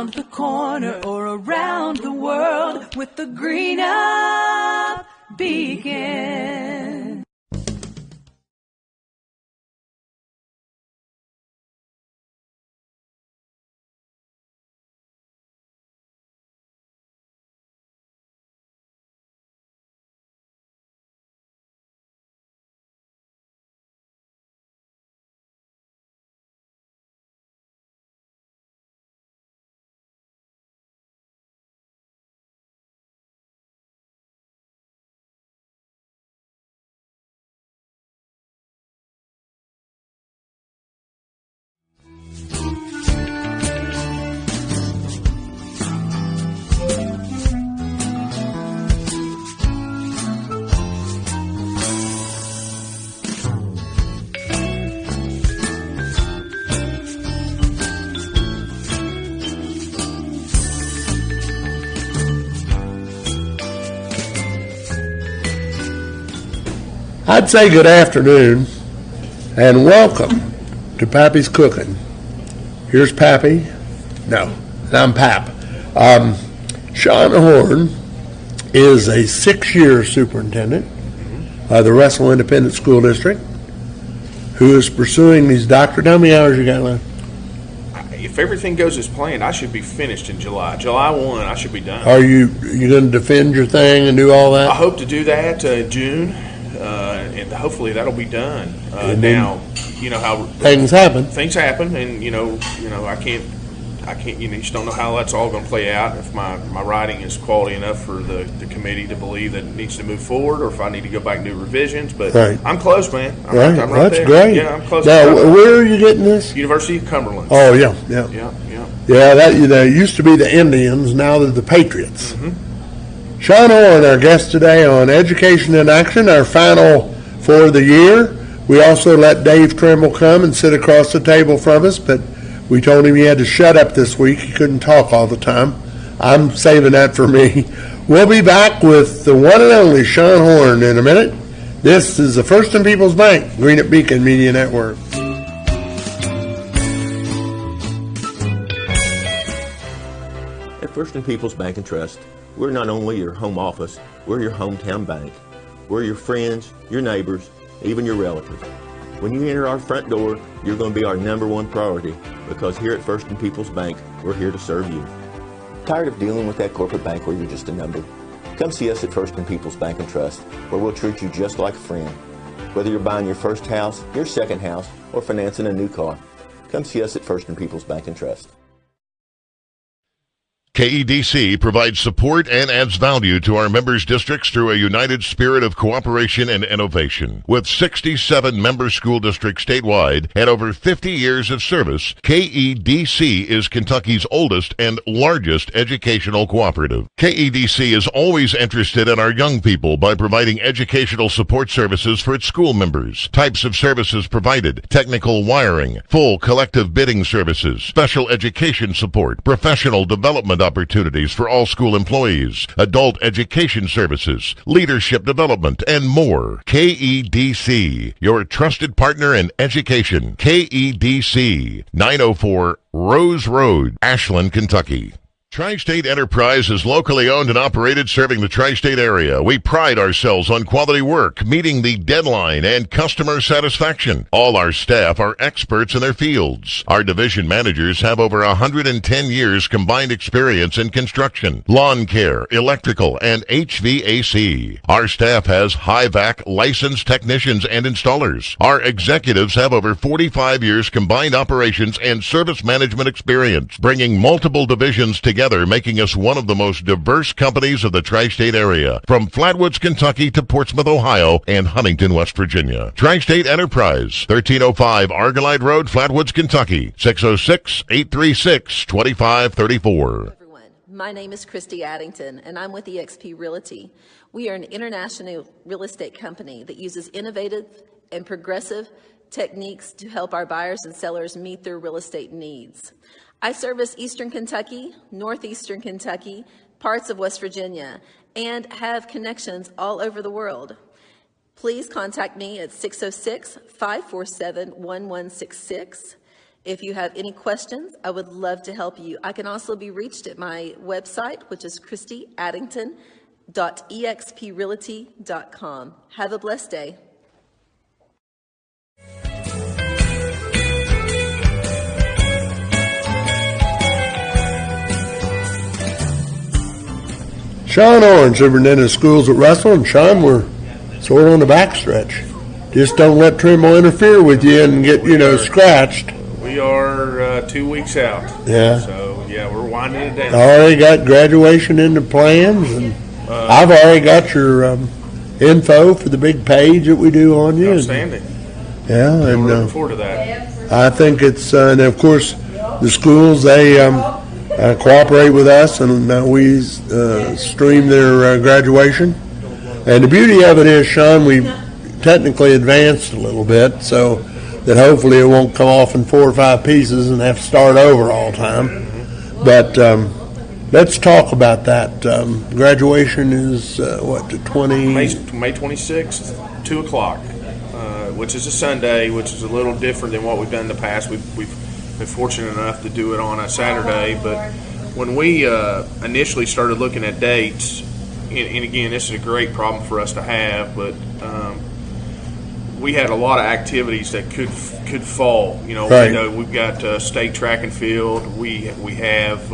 around the corner or around the world with the Green Up Beacon. I'd say good afternoon and welcome to Pappy's Cooking. Here's Pappy. No, I'm Pap. Sean Horne is a 6-year superintendent of the Russell Independent School District who is pursuing these doctorate. How many hours you got left? If everything goes as planned, I should be finished in July. July 1, I should be done. Are you going to defend your thing and do all that? I hope to do that June. And hopefully that'll be done. Now, you know how things happen. Things happen, and you know, I can't. You just don't know how that's all going to play out. If my writing is quality enough for the committee to believe that it needs to move forward, or if I need to go back and do revisions. But right. I'm close, man. I'm right that's there. Great. Yeah, I'm close. Now, where are you getting this? University of Cumberland. Oh yeah. That used to be the Indians. Now they're the Patriots. Mm-hmm. Sean Horne, our guest today on Education in Action, our final for the year. We also let Dave Trimble come and sit across the table from us, but we told him he had to shut up this week. He couldn't talk all the time. I'm saving that for me. We'll be back with the one and only Sean Horne in a minute. This is the First and People's Bank, Green Up Beacon Media Network. At First and People's Bank and Trust, we're not only your home office, we're your hometown bank. We're your friends, your neighbors, even your relatives. When you enter our front door, you're going to be our #1 priority, because here at First and People's Bank, we're here to serve you. Tired of dealing with that corporate bank where you're just a number? Come see us at First and People's Bank and Trust, where we'll treat you just like a friend. Whether you're buying your first house, your second house, or financing a new car, come see us at First and People's Bank and Trust. KEDC provides support and adds value to our members' districts through a united spirit of cooperation and innovation. With 67 member school districts statewide and over 50 years of service, KEDC is Kentucky's oldest and largest educational cooperative. KEDC is always interested in our young people by providing educational support services for its school members. Types of services provided: technical wiring, full collective bidding services, special education support, professional development opportunities for all school employees, adult education services, leadership development, and more. KEDC, your trusted partner in education. KEDC, 904 Rose Road, Ashland, Kentucky. Tri-State Enterprise is locally owned and operated, serving the tri-state area. We pride ourselves on quality work, meeting the deadline, and customer satisfaction. All our staff are experts in their fields. Our division managers have over 110 years combined experience in construction, lawn care, electrical, and HVAC. Our staff has high-vac licensed technicians and installers. Our executives have over 45 years combined operations and service management experience, bringing multiple divisions together, making us one of the most diverse companies of the tri-state area, from Flatwoods, Kentucky to Portsmouth, Ohio, and Huntington, West Virginia. Tri-State Enterprise, 1305 Argylide Road, Flatwoods, Kentucky, 606-836-2534. My name is Christy Addington, and I'm with eXp Realty. We are an international real estate company that uses innovative and progressive techniques to help our buyers and sellers meet their real estate needs. I service Eastern Kentucky, Northeastern Kentucky, parts of West Virginia, and have connections all over the world. Please contact me at 606-547-1166. If you have any questions, I would love to help you. I can also be reached at my website, which is christyaddington.exprealty.com. Have a blessed day. Sean Horne, Superintendent of Schools at Russell. And Sean, we're sort of on the backstretch. Just don't let Trimble interfere with you and get, scratched. We are 2 weeks out. Yeah. So, yeah, we're winding it down. Already got graduation in the plans, and I've already got your info for the big page that we do on you. Outstanding. Yeah, and We're looking forward to that. I think it's, and of course, the schools, they cooperate with us, and we stream their graduation. And the beauty of it is, Sean, we technically advanced a little bit, so that hopefully it won't come off in 4 or 5 pieces and have to start over all the time. But let's talk about that. Graduation is, the 20? May 26th, 2 o'clock, which is a Sunday, which is a little different than what we've done in the past. We've been fortunate enough to do it on a Saturday, but when we initially started looking at dates, and again, this is a great problem for us to have, but we had a lot of activities that could fall. Right. We've got state track and field. We have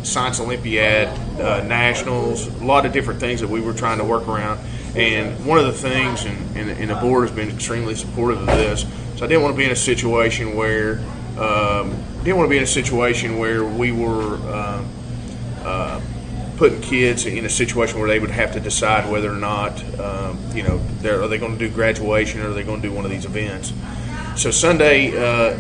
Science Olympiad, nationals, a lot of different things that we were trying to work around. And one of the things, and the board has been extremely supportive of this. So I didn't want to be in a situation where we were putting kids in a situation where they would have to decide whether or not, are they going to do graduation or are they going to do one of these events. So Sunday, we're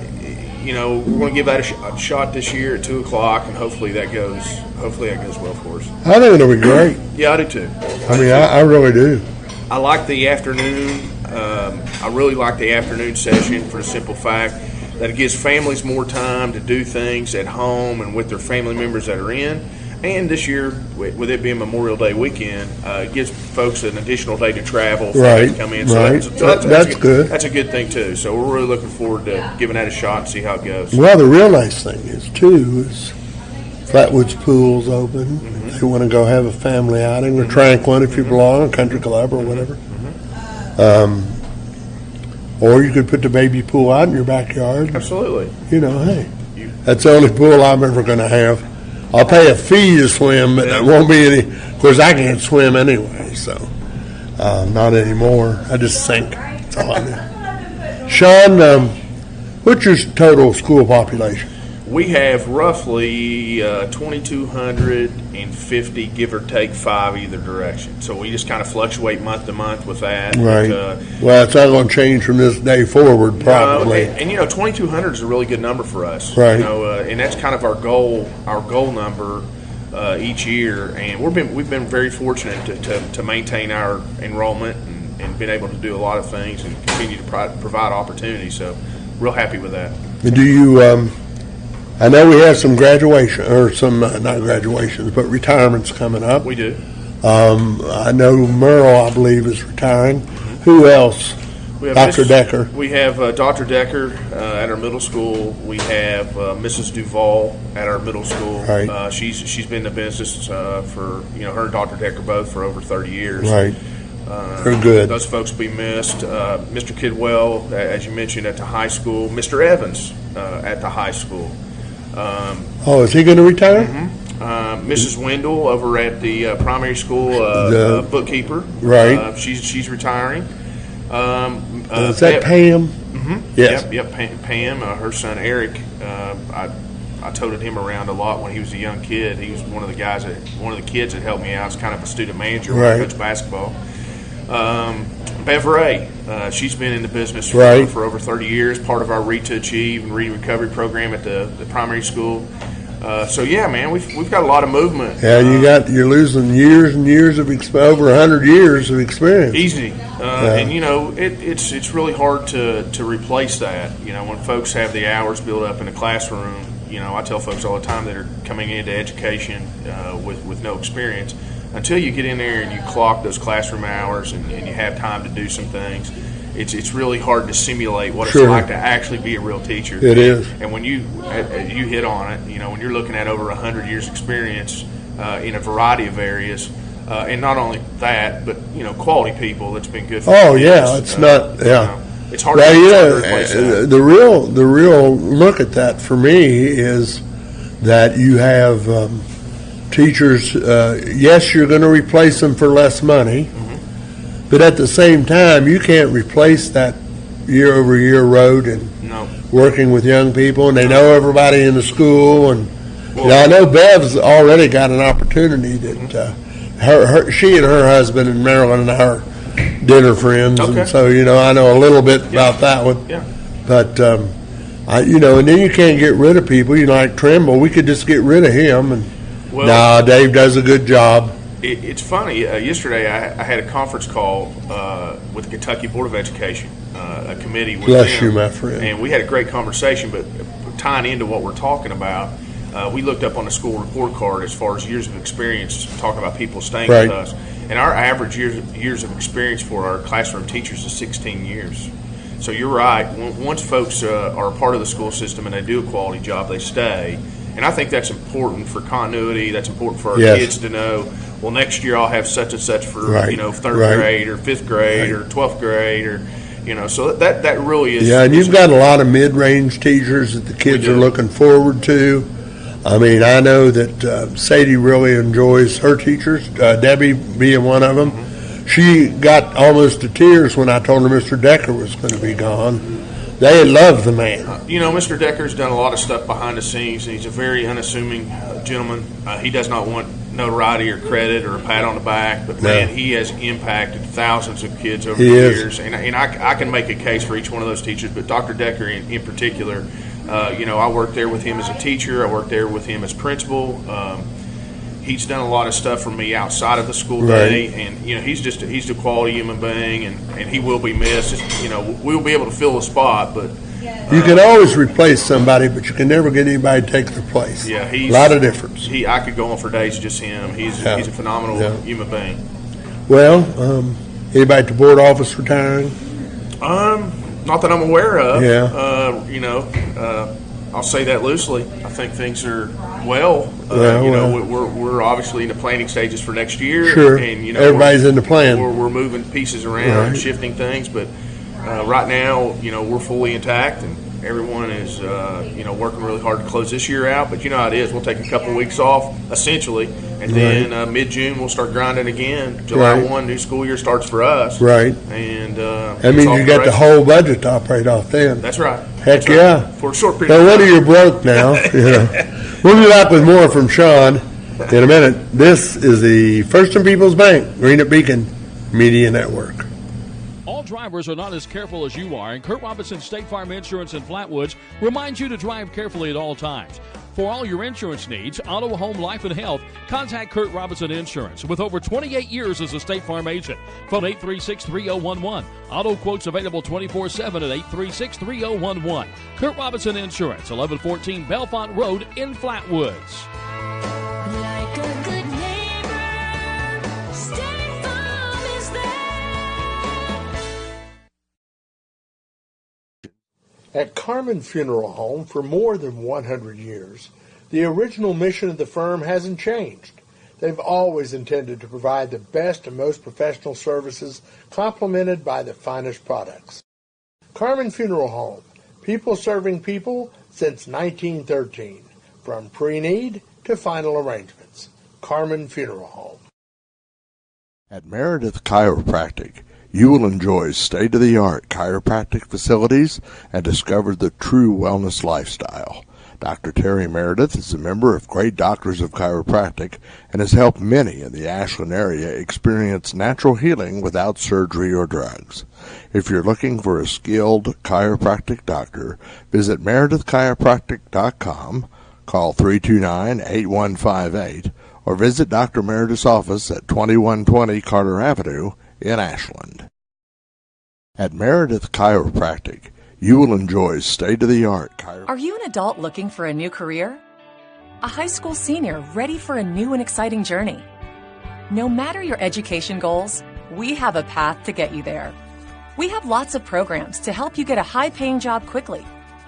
going to give that a shot this year at 2 o'clock, and hopefully that goes well for us. I think it'll be great. Yeah, I do too. I really do. I like the afternoon. I really like the afternoon session for the simple fact that it gives families more time to do things at home and with their family members that are in. And this year, with it being Memorial Day weekend, it gives folks an additional day to travel. Right, come in. right. That's good. That's a good thing, too. So we're really looking forward to giving that a shot and see how it goes. Well, the real nice thing is Flatwoods Pool's open. Mm-hmm. If you want to go have a family outing, or Tranquil if you belong, a country club or whatever. Or you could put the baby pool out in your backyard. Absolutely. Hey, that's the only pool I'm ever going to have. I'll pay a fee to swim, but there won't be any. Of course, I can't swim anyway, so not anymore. I just sink. That's all I do. Sean, what's your total school population? We have roughly 2,250, give or take 5 either direction. So we just kind of fluctuate month to month with that. Right. Well, it's not going to change from this day forward, probably. And 2,200 is a really good number for us. Right. And that's kind of our goal number each year. And we've been very fortunate to maintain our enrollment and been able to do a lot of things and continue to provide opportunities. So real happy with that. Do you? I know we have some graduation, or some, not graduations, but retirements coming up. We do. I know Merle, I believe, is retiring. Mm-hmm. Who else? We have Dr. Decker. We have Dr. Decker at our middle school. We have Mrs. Duvall at our middle school. Right. She's been in the business for, her and Dr. Decker both for over 30 years. Right. They're good. Those folks will be missed. Mr. Kidwell, as you mentioned, at the high school. Mr. Evans at the high school. Is he going to retire? Mm-hmm. Mrs. Wendell over at the primary school, bookkeeper. Right. She's retiring. Is that Pam? Mm-hmm. Yes. Yep. Pam. Her son Eric. I toted him around a lot when he was a young kid. He was one of the kids that helped me out. I was kind of a student manager when I coached basketball. Bev Ray, she's been in the business for over 30 years, part of our Read to Achieve and Reading Recovery program at the primary school. So yeah, man, we've got a lot of movement. Yeah, you're losing years and years of over 100 years of experience. Easy, and it's really hard to replace that. When folks have the hours built up in a classroom, I tell folks all the time that are coming into education with no experience. Until you get in there and you clock those classroom hours and you have time to do some things, it's really hard to simulate what Sure. it's like to actually be a real teacher. It is. And when you hit on it, when you're looking at over 100 years experience in a variety of areas, and not only that, but quality people that's been good for Oh years. yeah, it's not. Yeah, it's hard well, to replace that. the real look at that for me is that you have teachers. Yes, you're going to replace them for less money, but at the same time, you can't replace that year-over-year road and working with young people, and they know everybody in the school. And I know Bev's already got an opportunity that she and her husband and Marilyn and I are dinner friends, and so I know a little bit about that one. Yeah. But and then you can't get rid of people. Like Trimble, we could just get rid of him, and Dave does a good job. It's funny. Yesterday, I had a conference call with the Kentucky Board of Education, a committee with Bless them, you, my friend. and we had a great conversation. But tying into what we're talking about, we looked up on the school report card as far as years of experience, talking about people staying with us, and our average years of experience for our classroom teachers is 16 years. So you're right. Once folks are a part of the school system and they do a quality job, they stay. And I think that's important for continuity. That's important for our kids to know, well, next year I'll have such and such for, third grade or fifth grade or 12th grade or, so that really is. Yeah, and you've got a lot of mid-range teachers that the kids are looking forward to. I mean, I know that Sadie really enjoys her teachers, Debbie being one of them. She got almost to tears when I told her Mr. Decker was going to be gone. They love the man. Mr. Decker's done a lot of stuff behind the scenes. He's a very unassuming gentleman. He does not want notoriety or credit or a pat on the back, but man, he has impacted thousands of kids over the years. And I can make a case for each one of those teachers, but Dr. Decker in particular, I worked there with him as a teacher. I worked there with him as principal. He's done a lot of stuff for me outside of the school day, and he's a quality human being, and he will be missed. We'll be able to fill the spot, but you can always replace somebody, but you can never get anybody to take their place. Yeah, a lot of difference. I could go on for days just him. He's a phenomenal human being. Well, anybody at the board office retiring? Not that I'm aware of. Yeah. I'll say that loosely. I think things are we're obviously in the planning stages for next year. Sure. And everybody's in the plan. We're moving pieces around and shifting things, but right now, we're fully intact, and everyone is working really hard to close this year out. But how it is. We'll take a couple weeks off, essentially, and then mid-June we'll start grinding again. July 1, new school year starts for us. Right. And that means you got the whole budget to operate off then. That's right. Heck yeah. For a short period of time. No wonder you're broke now. We'll be back with more from Sean in a minute. This is the First and People's Bank, Green at Beacon Media Network. All drivers are not as careful as you are, and Kurt Robinson State Farm Insurance in Flatwoods reminds you to drive carefully at all times. For all your insurance needs, auto, home, life, and health, contact Kurt Robinson Insurance. With over 28 years as a State Farm agent, phone 836-3011. Auto quotes available 24/7 at 836-3011. Kurt Robinson Insurance, 1114 Belfont Road in Flatwoods. Like a good neighbor, State Farm is there. At Carmen Funeral Home, for more than 100 years, the original mission of the firm hasn't changed. They've always intended to provide the best and most professional services, complemented by the finest products. Carmen Funeral Home, people serving people since 1913, from pre-need to final arrangements. Carmen Funeral Home. At Meredith Chiropractic, you will enjoy state-of-the-art chiropractic facilities and discover the true wellness lifestyle. Dr. Terry Meredith is a member of Great Doctors of Chiropractic and has helped many in the Ashland area experience natural healing without surgery or drugs. If you're looking for a skilled chiropractic doctor, visit meredithchiropractic.com, call 329-8158, or visit Dr. Meredith's office at 2120 Carter Avenue in Ashland. At Meredith Chiropractic, you will enjoy state-of-the-art chiropractic. Are you an adult looking for a new career? A high school senior ready for a new and exciting journey? No matter your education goals, we have a path to get you there. We have lots of programs to help you get a high-paying job quickly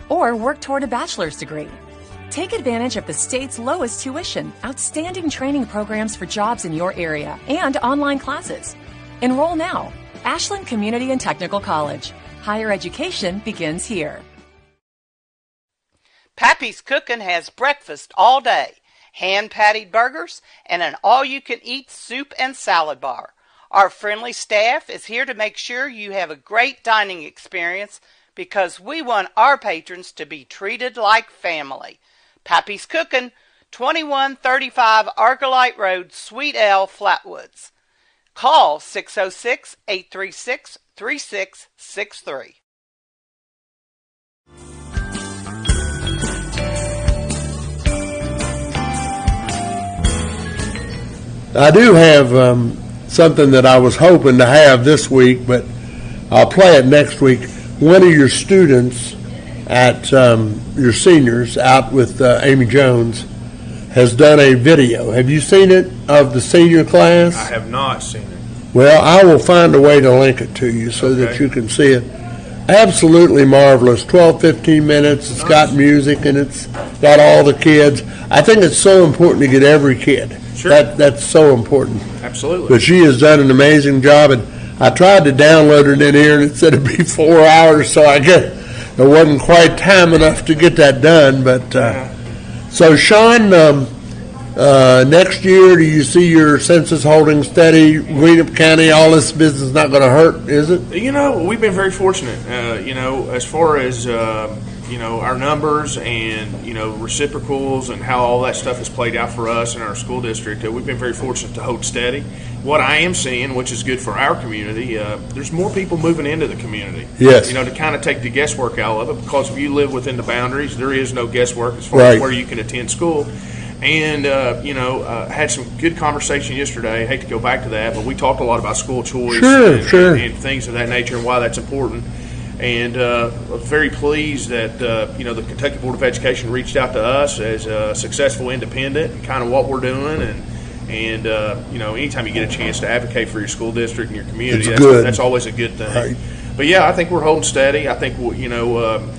or work toward a bachelor's degree. Take advantage of the state's lowest tuition, outstanding training programs for jobs in your area, and online classes. Enroll now. Ashland Community and Technical College. Higher education begins here. Pappy's Cookin' has breakfast all day, hand-patted burgers, and an all-you-can-eat soup and salad bar. Our friendly staff is here to make sure you have a great dining experience because we want our patrons to be treated like family. Pappy's Cookin', 2135 Arcolite Road, Suite L, Flatwoods. Call 606-836-3663. I do have something that I was hoping to have this week, but I'll play it next week. One of your students at your seniors out with Amy Jones has done a video. Have you seen it of the senior class? I have not seen it. Well, I will find a way to link it to you so that you can see it. Absolutely marvelous. 12, 15 minutes. It's got music and it's got all the kids. I think it's so important to get every kid. Sure. That's so important. Absolutely. But she has done an amazing job, and I tried to download it in here, and it said it'd be 4 hours, so I guess it wasn't quite time enough to get that done. But so, Sean, next year, do you see your census holding steady? Greenup County, all this business not going to hurt, is it? We've been very fortunate. As far as our numbers and reciprocals and how all that stuff has played out for us in our school district, we've been very fortunate to hold steady. What I am seeing, which is good for our community, there's more people moving into the community. Yes. To kind of take the guesswork out of it, because if you live within the boundaries, there is no guesswork as far as where you can attend school. And, had some good conversation yesterday. I hate to go back to that, but we talked a lot about school choice and things of that nature and why that's important. And very pleased that, the Kentucky Board of Education reached out to us as a successful independent and kind of what we're doing. And anytime you get a chance to advocate for your school district and your community, that's always a good thing. Right. But, yeah, I think we're holding steady. I think,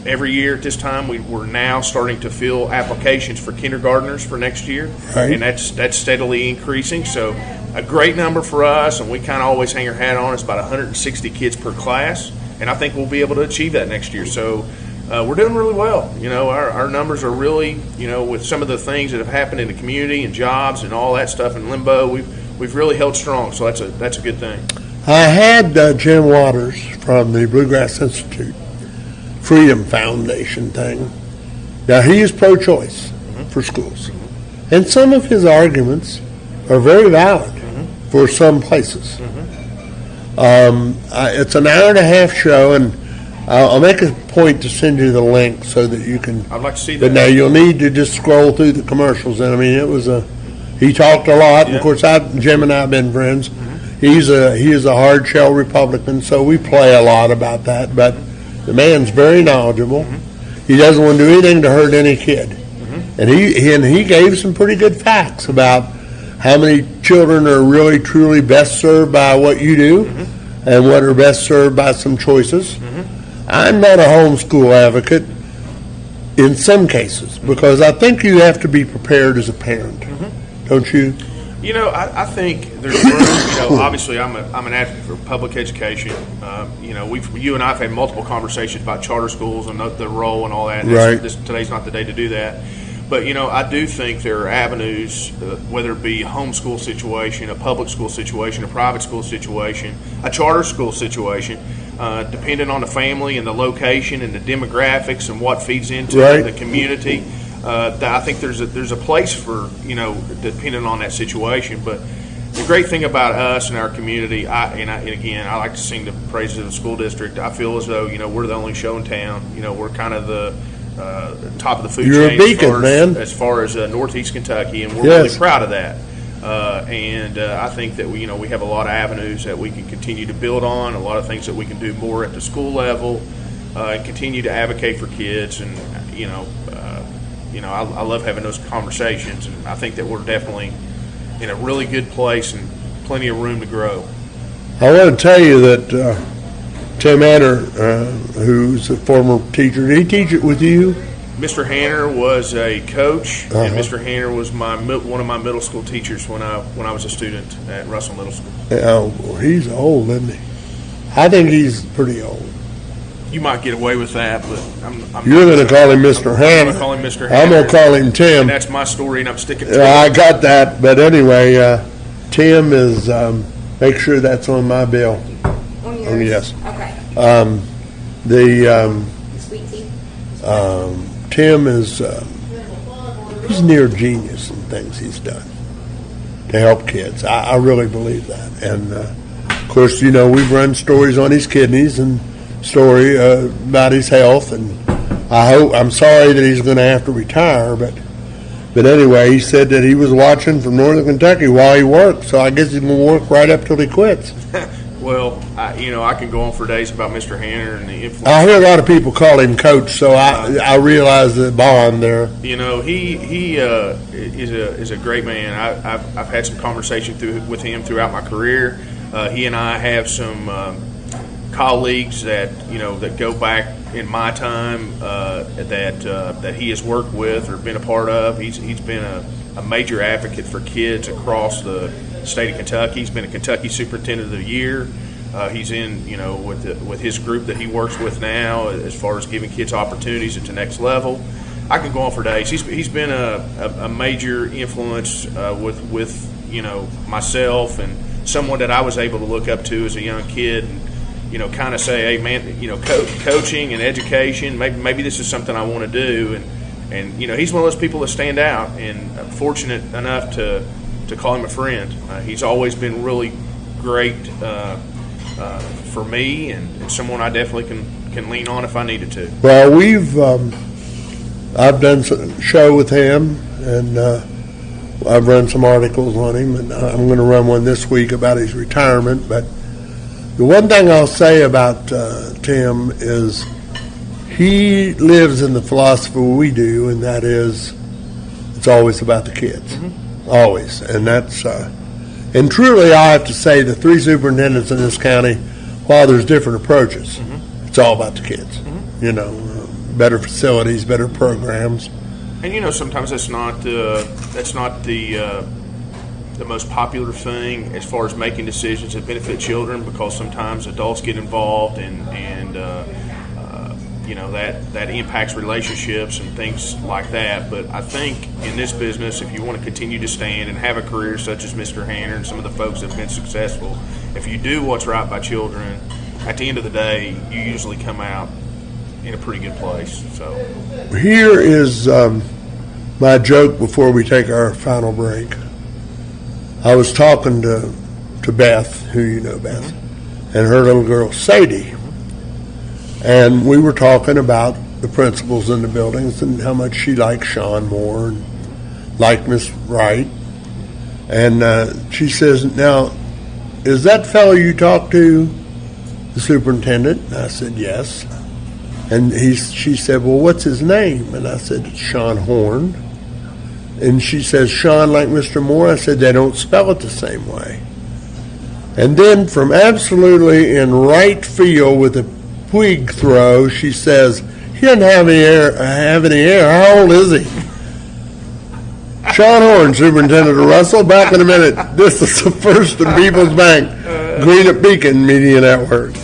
every year at this time we're now starting to fill applications for kindergartners for next year. Right. And that's steadily increasing. So a great number for us, and we kind of always hang our hat on. It's about 160 kids per class, and I think we'll be able to achieve that next year. So we're doing really well. Our numbers are really, with some of the things that have happened in the community and jobs and all that stuff in limbo, we've really held strong. So that's a good thing. I had Jim Waters from the Bluegrass Institute Freedom Foundation thing. Now, he is pro-choice for schools. And some of his arguments are very valid for some places. It's an hour-and-a-half show, and I'll make a point to send you the link so that you can. I'd like to see that. But now you'll need to just scroll through the commercials. And I mean, he talked a lot. Yeah. Of course, Jim and I have been friends. He is a hard shell Republican, so we play a lot about that. But the man's very knowledgeable. He doesn't want to do anything to hurt any kid, and he gave some pretty good facts about how many children are really truly best served by what you do, and what are best served by some choices. I'm not a homeschool advocate in some cases because I think you have to be prepared as a parent, don't you? I think there's room. Obviously, I'm an advocate for public education. You and I have had multiple conversations about charter schools and the role and all that. Right. Today's not the day to do that. But, I do think there are avenues, whether it be a homeschool situation, a public school situation, a private school situation, a charter school situation, depending on the family and the location and the demographics and what feeds into the community. I think there's a place for, depending on that situation. But the great thing about us and our community, and I like to sing the praises of the school district. I feel as though, we're the only show in town. We're kind of the top of the food You're chain a beacon, as far as Northeast Kentucky, and we're really proud of that. I think that we have a lot of avenues that we can continue to build on, a lot of things that we can do more at the school level, and continue to advocate for kids. And I love having those conversations, and I think that we're definitely in a really good place and plenty of room to grow. I want to tell you that Tim Hanner, who's a former teacher. Did he teach it with you? Mr. Hanner was a coach, and Mr. Hanner was one of my middle school teachers when I was a student at Russell Middle School. Oh, well, he's old, isn't he? I think he's pretty old. You might get away with that, but you're going to call him Mr. Hanner. I'm going to call him Mr. Hanner. I'm going to call him Tim. And that's my story, and I'm sticking to it. I got that, but anyway, Tim is. Make sure that's on my bill. On yours? Yes. Okay. Sweet tea. Tim is. He's near genius in things he's done to help kids. I really believe that, and of course, we've run stories on his kidneys and story about his health, and I'm sorry that he's going to have to retire, but anyway, he said that he was watching from Northern Kentucky while he worked, so I guess he's going to work right up till he quits. Well, I can go on for days about Mr. Hanner and the influence. I hear a lot of people call him coach, so I realize the bond there. He is a great man. I've had some conversation with him throughout my career. He and I have some colleagues that go back in my time that he has worked with or been a part of. He's been a major advocate for kids across the state of Kentucky. He's been a Kentucky Superintendent of the Year. He's in with his group that he works with now as far as giving kids opportunities at the next level. I could go on for days. He's been a major influence with myself and someone that I was able to look up to as a young kid. And, kind of say, hey man, coaching and education, maybe this is something I want to do, and he's one of those people that stand out, and I'm fortunate enough to call him a friend. He's always been really great for me, and someone I definitely can lean on if I needed to. Well, I've done a show with him, and I've run some articles on him, and I'm going to run one this week about his retirement, but the one thing I'll say about Tim is he lives in the philosophy we do, and that is it's always about the kids. Mm-hmm. Always. And that's and truly I have to say the three superintendents in this county, while there's different approaches, it's all about the kids. Mm-hmm. Better facilities, better programs. And sometimes that's not the most popular thing as far as making decisions that benefit children, because sometimes adults get involved and that impacts relationships and things like that. But I think in this business, if you want to continue to stand and have a career such as Mr. Hanner and some of the folks that have been successful, if you do what's right by children, at the end of the day, you usually come out in a pretty good place. So here is my joke before we take our final break. I was talking to Beth, who you know, Beth, and her little girl, Sadie. And we were talking about the principals in the buildings and how much she liked Sean Moore and liked Miss Wright. And she says, now, is that fellow you talked to the superintendent? And I said, yes. And she said, well, what's his name? And I said, it's Sean Horne. And she says, Sean like Mr. Moore? I said, they don't spell it the same way. And then from absolutely in right field with a Puig throw, she says, he doesn't have any hair. How old is he? Sean Horne, Superintendent of Russell. Back in a minute. This is the First and People's Bank, Green at Beacon Media Network.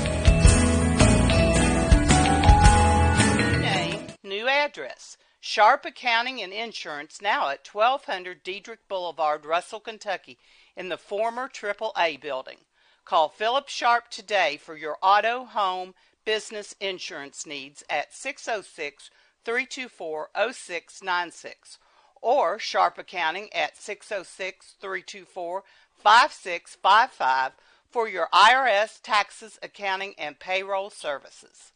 New name, new address. Sharp Accounting and Insurance, now at 1200 Diedrich Boulevard, Russell, Kentucky, in the former AAA building. Call Philip Sharp today for your auto, home, business insurance needs at 606-324-0696 or Sharp Accounting at 606-324-5655 for your IRS, taxes, accounting, and payroll services.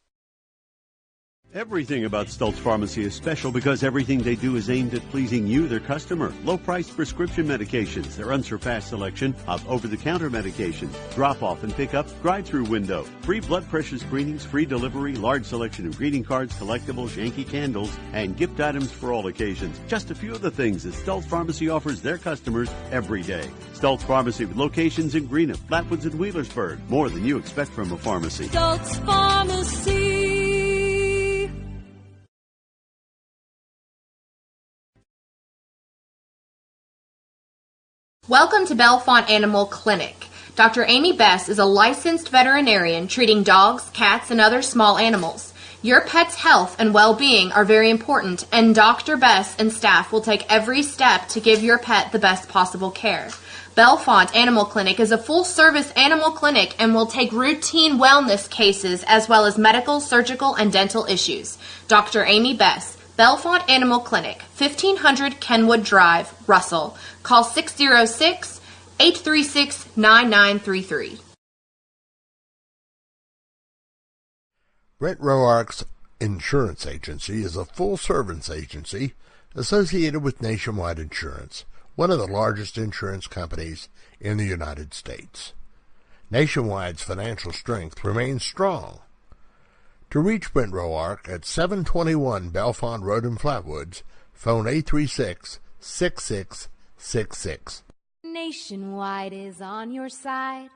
Everything about Stultz Pharmacy is special because everything they do is aimed at pleasing you, their customer. Low-priced prescription medications, their unsurpassed selection of over-the-counter medications, drop-off and pick-up, drive-through window, free blood pressure screenings, free delivery, large selection of greeting cards, collectibles, Yankee candles, and gift items for all occasions. Just a few of the things that Stultz Pharmacy offers their customers every day. Stultz Pharmacy with locations in Greenup, Flatwoods, and Wheelersburg. More than you expect from a pharmacy. Stultz Pharmacy. Welcome to Bellefonte Animal Clinic. Dr. Amy Bess is a licensed veterinarian treating dogs, cats, and other small animals. Your pet's health and well-being are very important, and Dr. Bess and staff will take every step to give your pet the best possible care. Bellefonte Animal Clinic is a full-service animal clinic and will take routine wellness cases as well as medical, surgical, and dental issues. Dr. Amy Bess, Bellefonte Animal Clinic, 1500 Kenwood Drive, Russell. Call 606-836-9933. Brent Roark's Insurance Agency is a full-service agency associated with Nationwide Insurance, one of the largest insurance companies in the United States. Nationwide's financial strength remains strong. To reach Brent Roark at 721 Bellefonte Road in Flatwoods, phone 836-6666. Nationwide is on your side.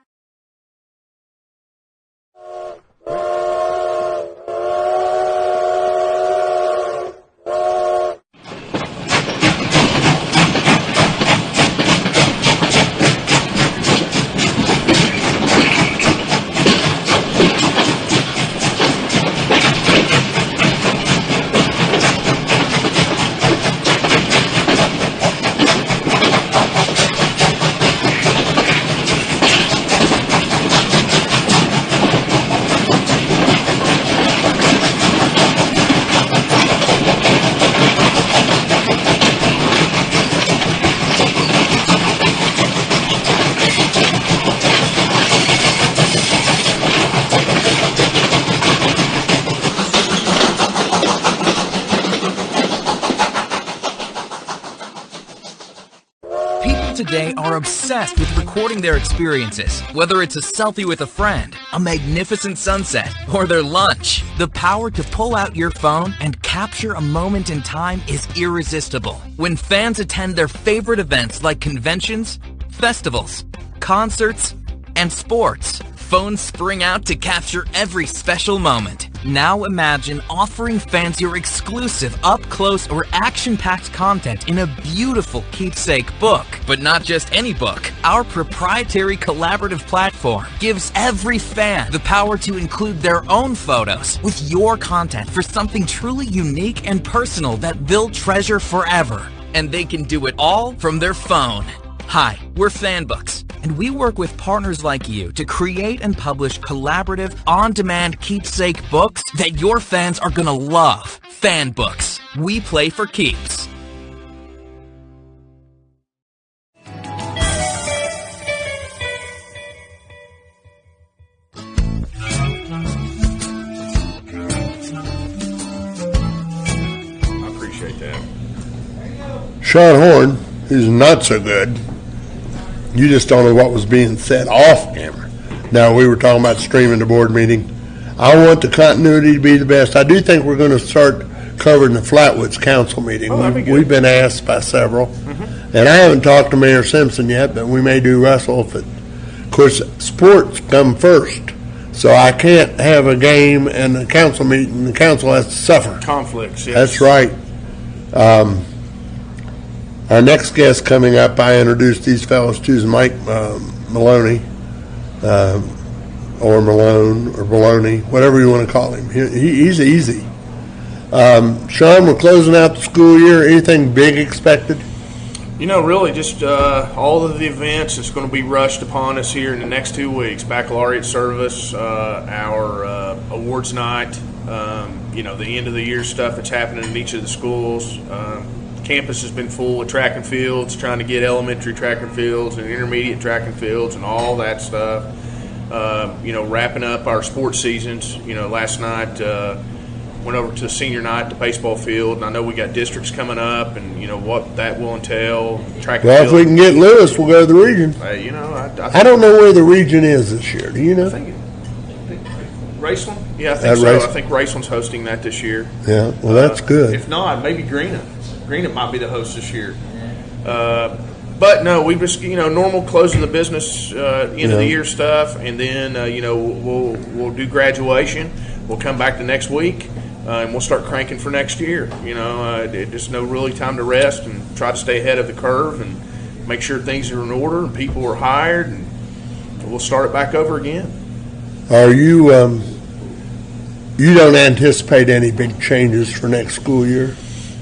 Today are obsessed with recording their experiences, whether it's a selfie with a friend, a magnificent sunset, or their lunch. The power to pull out your phone and capture a moment in time is irresistible. When fans attend their favorite events like conventions, festivals, concerts, and sports, phones spring out to capture every special moment. Now imagine offering fans your exclusive, up-close, or action-packed content in a beautiful keepsake book. But not just any book. Our proprietary collaborative platform gives every fan the power to include their own photos with your content for something truly unique and personal that they'll treasure forever. And they can do it all from their phone. Hi, we're Fanbooks, and we work with partners like you to create and publish collaborative, on-demand keepsake books that your fans are gonna love. Fanbooks. We play for keeps. I appreciate that. Sean Horne, who's not so good. You just don't know what was being said off camera. Now, we were talking about streaming the board meeting. I want the continuity to be the best. I do think we're going to start covering the Flatwoods Council meeting. Oh, that'd be good. We've been asked by several. And I haven't talked to Mayor Simpson yet, but we may do Russell. Of course, sports come first. So I can't have a game and a council meeting. The council has to suffer. Conflicts, yes. That's right. Our next guest coming up, I introduced these fellows to, is Mike Maloney, or Malone, or Baloney, whatever you want to call him. He's easy. Sean, we're closing out the school year. Anything big expected? You know, really just all of the events that's going to be rushed upon us here in the next 2 weeks. Baccalaureate service, our awards night, the end of the year stuff that's happening in each of the schools. Campus has been full with track and fields, trying to get elementary track and fields and intermediate track and fields and all that stuff. Wrapping up our sports seasons. Last night went over to senior night at the baseball field, and I know we got districts coming up, and what that will entail. Track and Well, field. if we can get Lewis, we'll go to the region. I don't know where the region is this year. Do you know? I think Raceland? Yeah, I think At so. Raceland? I think Raceland's hosting that this year. Yeah, well, that's good. If not, maybe Greena. Greena might be the host this year. But no, we just normal closing the business end of the year stuff, and then we'll do graduation. We'll come back the next week, and we'll start cranking for next year. Just no really time to rest and try to stay ahead of the curve and make sure things are in order and people are hired, and we'll start it back over again. Are you? You don't anticipate any big changes for next school year?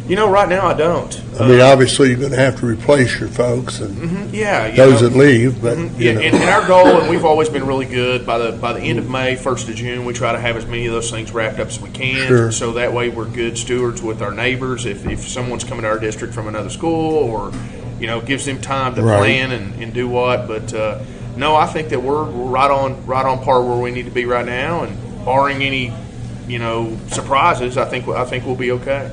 Right now I don't. I mean, obviously you're going to have to replace your folks and those that leave, but and our goal, and we've always been really good. By the end of May, 1st of June, we try to have as many of those things wrapped up as we can. Sure. So that way we're good stewards with our neighbors. If someone's coming to our district from another school, or gives them time to plan and do what. But no, I think that we're right on par where we need to be right now, and barring any surprises, I think we'll be okay.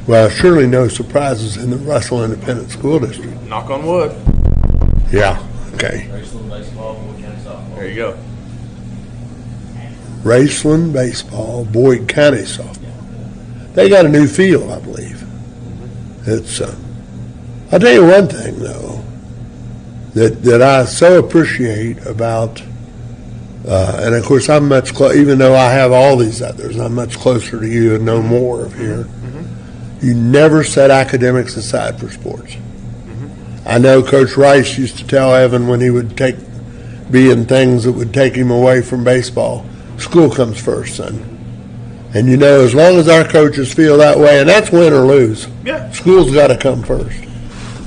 Well, surely no surprises in the Russell Independent School District. Knock on wood. Yeah. Okay. There you go. Raceland baseball, Boyd County softball. They got a new field, I believe. It's. I'll tell you one thing though that I so appreciate about, and of course I'm much even though I have all these others, I'm much closer to you and know more of here. You never set academics aside for sports. I know Coach Rice used to tell Evan when he would be in things that would take him away from baseball, school comes first, son. And as long as our coaches feel that way, and that's win or lose, school's got to come first.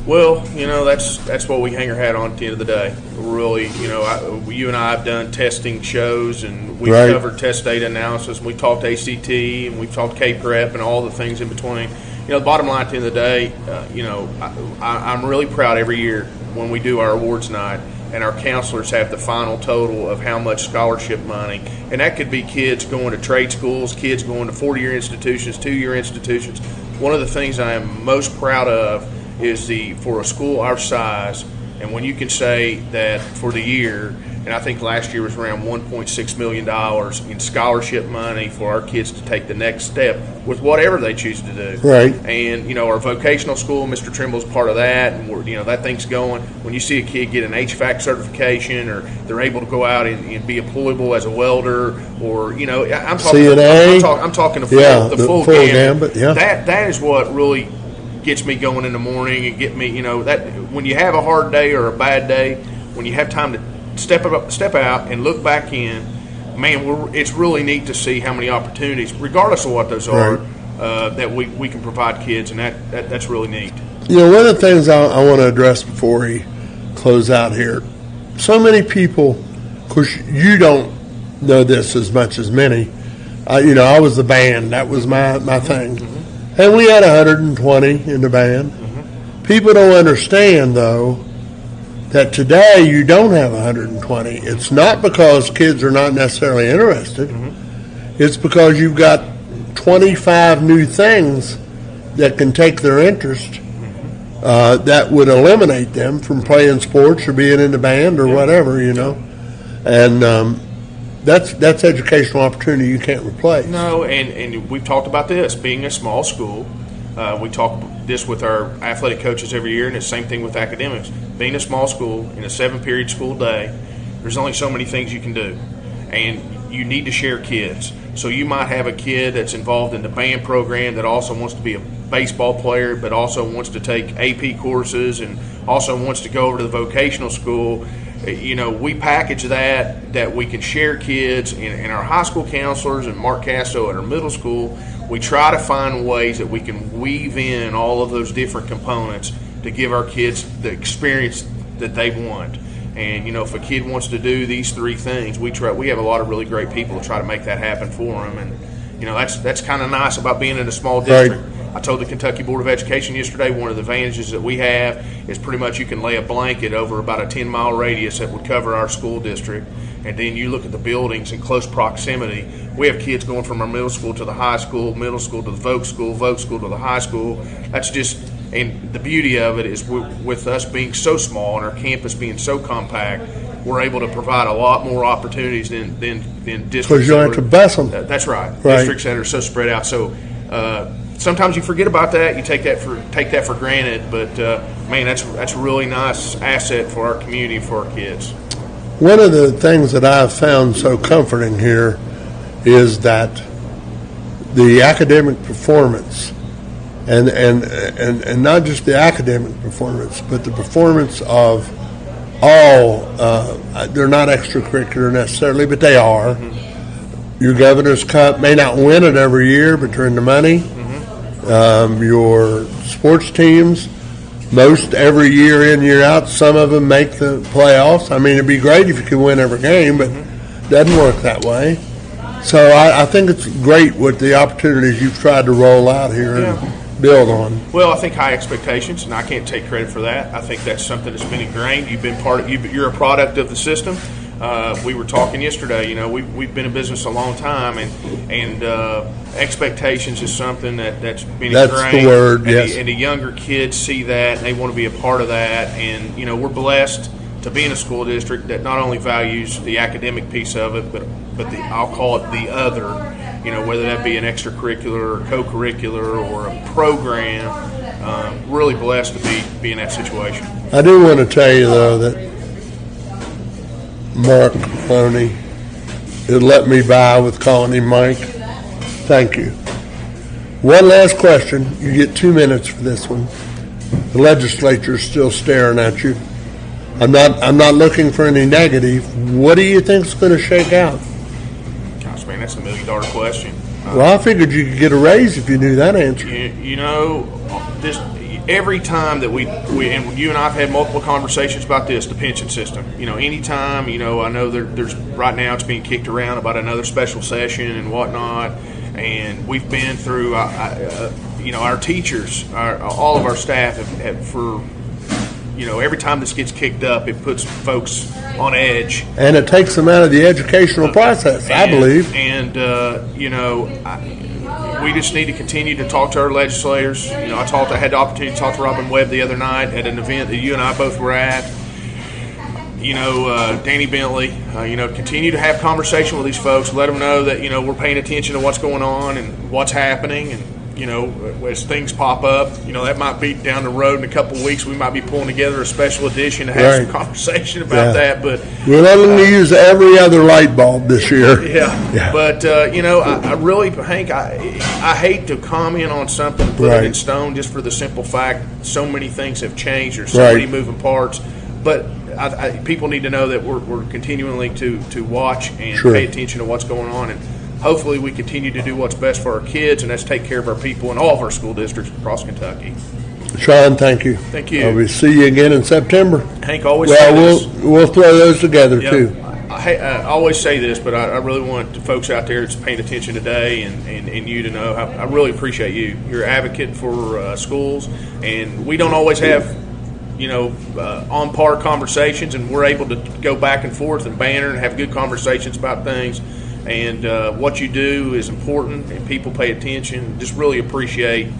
Well, that's what we hang our hat on at the end of the day. We're really, you and I have done testing shows, and we've covered test data analysis, and we talked ACT, and we've talked K-Prep, and all the things in between. The bottom line at the end of the day, I'm really proud every year when we do our awards night, and our counselors have the final total of how much scholarship money, and that could be kids going to trade schools, kids going to 4-year institutions, 2-year institutions. One of the things I am most proud of is for a school our size, and when you can say that for the year, and I think last year was around $1.6 million in scholarship money for our kids to take the next step with whatever they choose to do. Right. And our vocational school, Mr. Trimble's part of that, and that thing's going. When you see a kid get an HVAC certification, or they're able to go out and be employable as a welder, or I'm talking CNA. I'm talking the full gambit. Yeah. That is what really gets me going in the morning and get me, that when you have a hard day or a bad day, when you have time to step out and look back in, man, it's really neat to see how many opportunities, regardless of what those are, that we can provide kids, and that's really neat. One of the things I want to address before we close out here, so many people, of course, you don't know this as much as many. I was the band, that was my thing. And we had 120 in the band. People don't understand, though, that today you don't have 120. It's not because kids are not necessarily interested. It's because you've got 25 new things that can take their interest that would eliminate them from playing sports or being in the band or whatever, And that's educational opportunity you can't replace. No, and we've talked about this, being a small school. We talk this with our athletic coaches every year, and it's the same thing with academics. Being a small school in a 7-period school day, there's only so many things you can do, and you need to share kids. So you might have a kid that's involved in the band program that also wants to be a baseball player, but also wants to take AP courses and also wants to go over to the vocational school. We package that we can share kids, and our high school counselors and Mark Casto at our middle school, we try to find ways that we can weave in all of those different components to give our kids the experience that they want. And, if a kid wants to do these 3 things, we have a lot of really great people to try to make that happen for them. And, that's kind of nice about being in a small district. I told the Kentucky Board of Education yesterday, one of the advantages that we have is pretty much you can lay a blanket over about a 10-mile radius that would cover our school district. And then you look at the buildings in close proximity. We have kids going from our middle school to the high school, middle school to the Voc school to the high school. That's just, and the beauty of it is with us being so small and our campus being so compact, we're able to provide a lot more opportunities than districts. Because you don't have to bus them. That's right. Districts that are so spread out. So sometimes you forget about that. You take that for granted. But man, that's a really nice asset for our community, for our kids. One of the things that I've found so comforting here is that the academic performance, and not just the academic performance, but the performance of all, they're not extracurricular necessarily, but they are. Mm-hmm. Your Governor's Cup may not win it every year, but you're in the money. Mm-hmm. Your sports teams, most every year in, year out, some of them make the playoffs. I mean, it'd be great if you could win every game, but it doesn't work that way. So I think it's great with the opportunities you've tried to roll out here and build on. Well, I think high expectations, and I can't take credit for that. I think that's something that's been ingrained. You've been you're a product of the system. We were talking yesterday, we've been in business a long time, and expectations is something that's been ingrained. That's the word, yes. And the younger kids see that, and they want to be a part of that. And, we're blessed to be in a school district that not only values the academic piece of it, but I'll call it the other, whether that be an extracurricular or co-curricular or a program. Really blessed to be in that situation. I do want to tell you, though, that Mark Maloney had let me by with calling him Mike. Thank you. One last question. You get 2 minutes for this one. The legislature's still staring at you. I'm not looking for any negative. What do you think's going to shake out? Gosh, man, that's $1 million question. Well, I figured you could get a raise if you knew that answer. Every time that we and you and I have had multiple conversations about this, the pension system. Anytime, I know there's right now it's being kicked around about another special session and whatnot, and we've been through, our teachers, all of our staff have for, every time this gets kicked up, it puts folks on edge. And it takes them out of the educational process, I believe. And, we just need to continue to talk to our legislators. I had the opportunity to talk to Robin Webb the other night at an event that you and I both were at. Danny Bentley, continue to have conversation with these folks, let them know that, we're paying attention to what's going on and what's happening. And, as things pop up, that might be down the road in a couple of weeks. We might be pulling together a special edition to have some conversation about that. But we're letting you use every other light bulb this year. Yeah. But, I really, Hank, I hate to comment on something and put it in stone just for the simple fact so many things have changed. There's so many moving parts. But people need to know that we're continually to watch and pay attention to what's going on. And hopefully we continue to do what's best for our kids, and that's take care of our people in all of our school districts across Kentucky. Sean, thank you. Thank you. We'll see you again in September. Hank, always we'll throw those together, too. I always say this, but I really want the folks out there that's paying attention today and you to know I really appreciate you. You're an advocate for schools, and we don't always have on par conversations, and we're able to go back and forth and banter and have good conversations about things. And what you do is important, and people pay attention. Just really appreciate,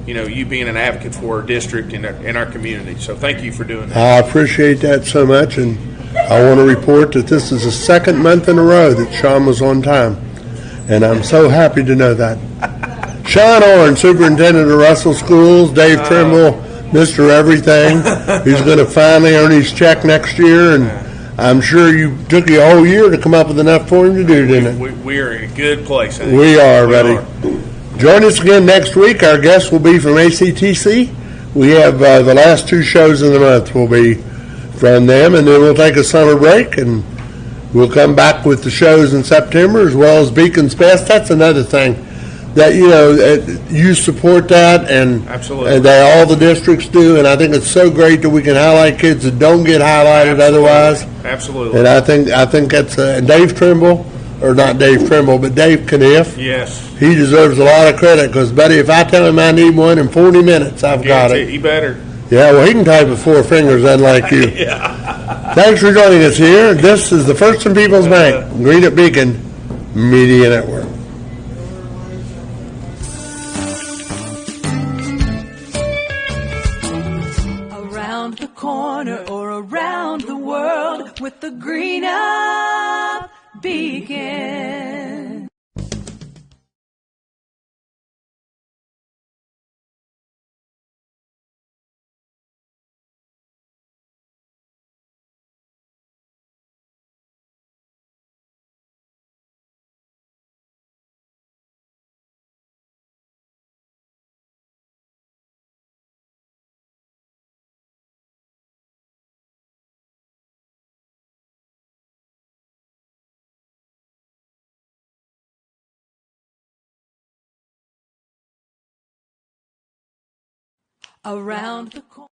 you being an advocate for our district and our community. So thank you for doing that. I appreciate that so much, and I want to report that this is the second month in a row that Sean was on time, and I'm so happy to know that. Sean Horne, Superintendent of Russell Schools, Dave Trimble, Mr. Everything. He's going to finally earn his check next year, and I'm sure you took you a whole year to come up with enough for him to do, didn't it? We are in a good place. We are, buddy. Join us again next week. Our guest will be from ACTC. We have the last 2 shows of the month will be from them, and then we'll take a summer break, and we'll come back with the shows in September as well as Beacon's Best. That's another thing that, you support that, and absolutely, and that all the districts do, and I think it's so great that we can highlight kids that don't get highlighted otherwise. Absolutely. And I think that's and Dave Trimble, or not Dave Trimble, but Dave Kniff. Yes. He deserves a lot of credit because, buddy, if I tell him I need one in 40 minutes, I've got it. He better. Yeah, well, he can type with 4 fingers, unlike you. Yeah. Thanks for joining us here. This is the First and People's Bank, Green Up Beacon Media Network. Around the corner or around the world with the Green Up Beacon. Around the corner.